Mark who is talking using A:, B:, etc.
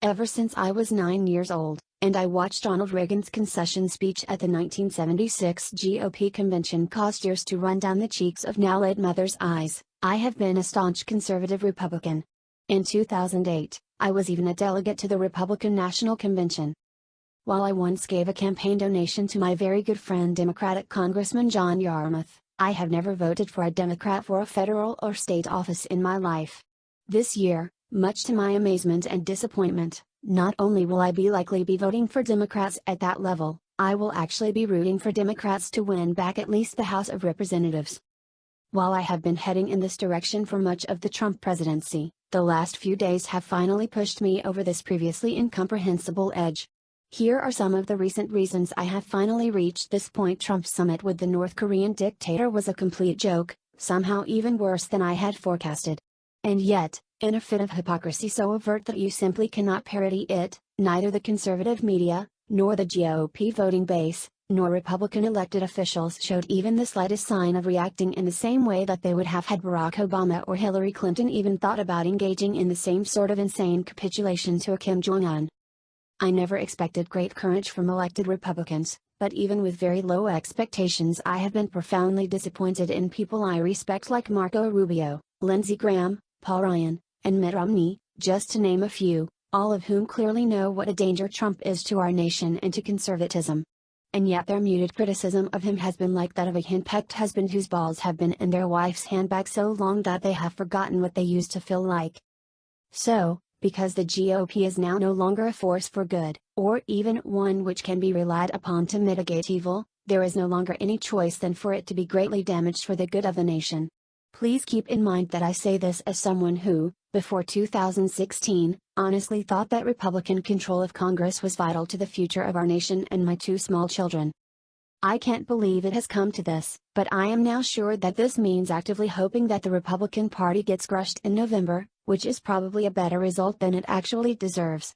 A: ever since I was 9 years old, and I watched Ronald Reagan's concession speech at the 1976 GOP convention cause tears to run down the cheeks of now-late mother's eyes. I have been a staunch conservative Republican. In 2008, I was even a delegate to the Republican National Convention. While I once gave a campaign donation to my very good friend Democratic Congressman John Yarmouth, I have never voted for a Democrat for a federal or state office in my life. This year, much to my amazement and disappointment, not only will I likely be voting for Democrats at that level, I will actually be rooting for Democrats to win back at least the House of Representatives. While I have been heading in this direction for much of the Trump presidency, the last few days have finally pushed me over this previously incomprehensible edge. Here are some of the recent reasons I have finally reached this point. Trump's summit with the North Korean dictator was a complete joke, somehow even worse than I had forecasted. And yet, in a fit of hypocrisy so overt that you simply cannot parody it, neither the conservative media, nor the GOP voting base, nor Republican elected officials showed even the slightest sign of reacting in the same way that they would have had Barack Obama or Hillary Clinton even thought about engaging in the same sort of insane capitulation to a Kim Jong-un. I never expected great courage from elected Republicans, but even with very low expectations I have been profoundly disappointed in people I respect like Marco Rubio, Lindsey Graham, Paul Ryan, and Mitt Romney, just to name a few, all of whom clearly know what a danger Trump is to our nation and to conservatism. And yet their muted criticism of him has been like that of a henpecked husband whose balls have been in their wife's handbag so long that they have forgotten what they used to feel like. So, because the GOP is now no longer a force for good, or even one which can be relied upon to mitigate evil, there is no longer any choice than for it to be greatly damaged for the good of the nation. Please keep in mind that I say this as someone who, before 2016, honestly thought that Republican control of Congress was vital to the future of our nation and my two small children. I can't believe it has come to this, but I am now sure that this means actively hoping that the Republican Party gets crushed in November, which is probably a better result than it actually deserves.